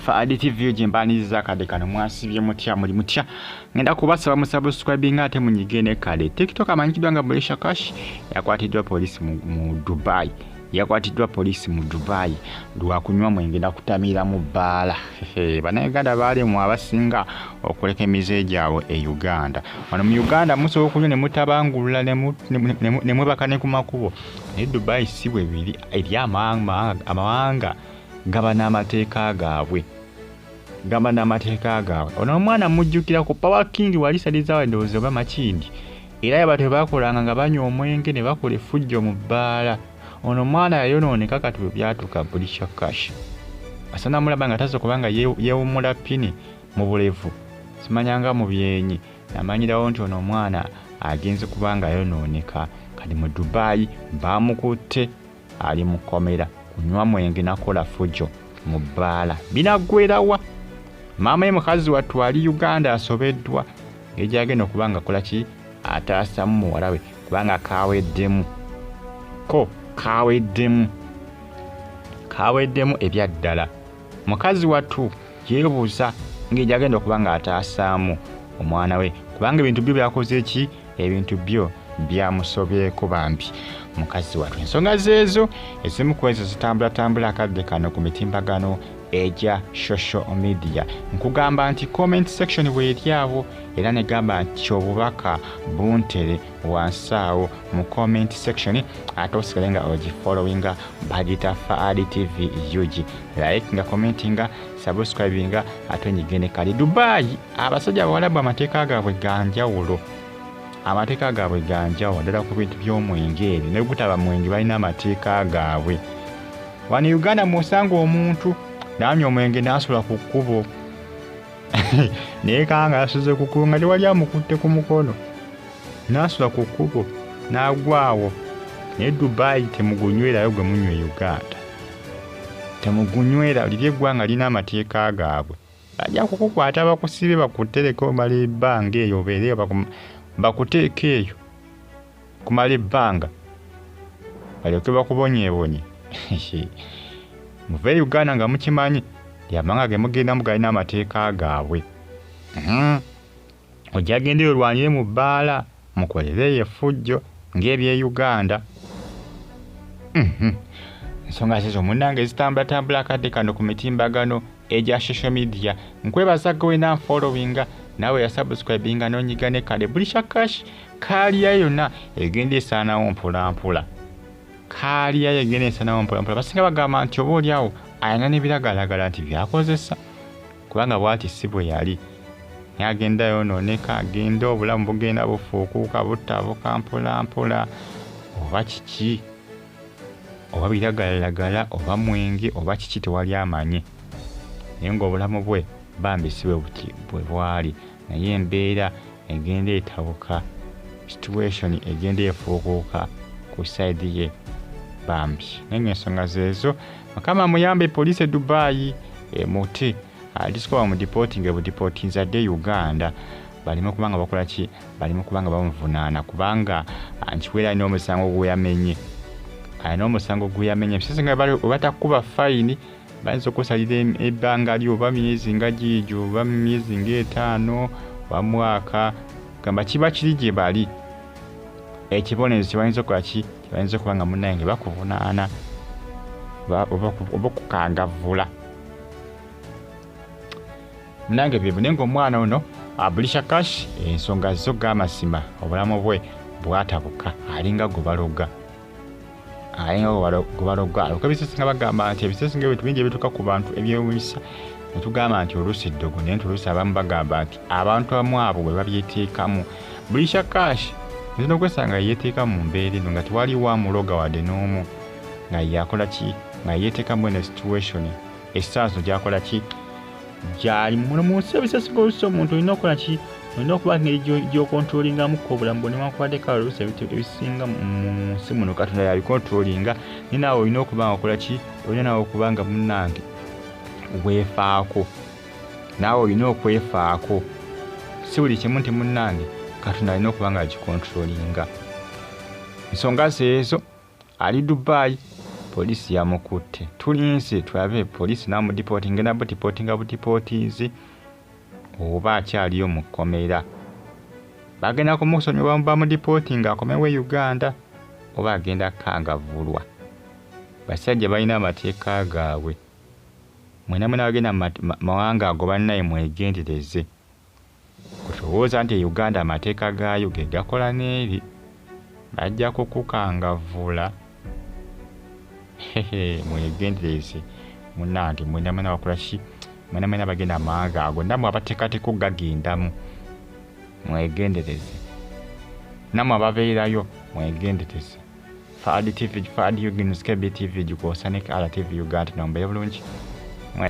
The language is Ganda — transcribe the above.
Faadi TV jimbaniza kade kano mwasibye mutya muri mutya ngenda kubasaba musubscribing ate munyigene kale TikTok amanyidwa nga Brisher Kash yakwatiddwa police mu Dubai yakwatiddwa police mu Dubai lwa kunywa mwenge na kutamira mu bala Bannayuganda bali mu abasinga okuleka emize gyabwe e Uganda wano mu Uganda muso okunywa ne mutabangulula ne mwebakane ku makubo ne Dubai sibwe biri eri amawanga gaba n'amateeka gaabwe ono omwana mujjukira ku Power King wali saliza wandoze oba makindi era yabantu bakolanga nga banywa omwenge ne bakola effujjo mu bbaala ono omwana yayonooneka kati bwe byatuka Brisher Kash asana mulaba nga tazo kubanga yeewummula pini mu bulevu simanyanga mu byenyi namanyirawo nti ono omwana agenze kubanga yayonooneka kati mu Dubai bamukutte ali mu komera kunywa mwenge nakola fujo mu bbaala binagwerawa mama ye mukazi wattu ali Uganda asobeddwa ejagenda okubanga kola ki ataasa mu muwala we kubanga kaweddemu ebyaddala mukazi wattu yeebuuza ng'ejagenda okubanga ataasaamu omwana we kubanga ebintu byo byakoze eki ebintu byo byamusobyeko bambi mukazi wattu ensonga zeezo ezimu ku ezo zitambula akadde kano ku mitimbagano eja social media nkugamba nti comment section bw'eri awo era negamba nti obubaka buntere wansaawo mu comment section ate osigale nga ogifollowinga bagita Faadi TV UG like nga commentinga subscribinga ate onyigene kali Dubai abasajja bawalabu amateeka gaabwe ganjawulo ddala ku bintu by'omwenge eri ne butaba mwenge balina amateeka gaabwe wano Uganda musanga omuntu namye omwenge n'asula ku kkubo naye kanga asuze ku kkubo nga tewali amukutte ku mukono n'asula ku kkubo n'agwawo naye Dubai temugunywerayo gwe munywa Uganda temugunywera liri eggwanga lina amateeka gaabwe bajja kukukwata bakusibe bakuttereko omala ebbanga eyo obeereyo bakuteeka eyo kumala ebbanga balyoke bakubonyeebonye muve Uganda nga mukimanyi lyamanga ge mugenda mugalina amateeka gaabwe ojja genda olwanyire mu bbaala mukolereyo effujjo ng'ebye Uganda ensonga zezo munnange zitambula akadde kano ku mitimbagano eja social media nkwebaza gwe nanfollowinga nawe yasubscribinga n'onyigane kale Brisher Kash kaliya yonna egenda esaanawo mpolampola basinga bagamba nti oba oli awo ayina n'ebiragalagala nti byakozesa kubanga bwati si bwe yali naye agenda yonooneka agenda obulamu bugenda bufuukuuka butabuka mpolampola oba kiki oba biragalagala oba mwenge oba kiki tewali amanye naye ng'obulamu bwe bambi si bwe bwali naye embeera egenda etabuka situation egenda efuukuuka ku side ye bambi naye ensonga zeezo Mukama muyambe police Dubai muti disikoba mu deporting zadde Uganda balimo kubanga bakola ki balimo kubanga bamuvunaana kubanga nkiwera n'omusango gweyamenye bisese nga bali batakuba fine bayinza okusalira ebbanga lyo oba myezi nga gijo oba myezi ng'etaano oba mwaka gamba kiba kiri gye bali ekibonezo kibayinza okukola ki kibayinza okuba nga munnange bakuvunaana oba kukangavvula munnange byebu naye ng'omwana ono Brisher Kash ensonga zo g'amazima obulamu bwe bwatabuka alinga gubaloga alwokuba ebisese nga bagamba nti ebisese nga ebintu bingi ebituuka ku bantu ebyewunyisa netugamba nti oluusi ddogo naye nti oluusi abamu bagamba nti abantu abamu abo bwe babyeteekamu Brisher Kash nzina okwesanga yeeteeka mu mbeera eno nga tewali wamuloga wadde n'omu nga yakola ki nga yeeteekamu eno situation essaaso gyakola ki gyali mu nsi ebisese ng'oluusi omuntu olina okukola ki olina okuba ngeri gy'okontrolingamuko obulamu bwo newankubadde oluusi ebintu ebisinga mu nsi muno Katonda yabikontrolinga naye naawe olina okuba nga okola ki olina naawe okuba nga munnange weefaako naawe olina okwefaako si buli kimu nti munnange Katonda alina okuba nga agikontrolinga ensonga zeezo ali Dubai Poliisi yamukutte. Tulinze tulabe poliisi n'amudipooti ngenda butipooti oba akyaliyo mu kkomera. Bagenda kumusonyiwa bamudipooti ng'akomewo e Uganda oba agenda kangavulwa. Basajja balina amateeka gaabwe. Mwena bagenda mawanga ago bannaye mwegendereze. Kutowooza nti Uganda amateeka gaayo ge gakola n'eri. Bajja kukukangavula. Mwegendereze. Munnange mwena bakola ki? Mwena bagenda amawanga ago namwe abateekateeka okugagendamu. Mwegendereze. Namwe ababeerayo mwegendereze. Fadi TV, Fadi Uganda, Akabye TV, Jukosa ne RTV Uganda, nombe bulungi.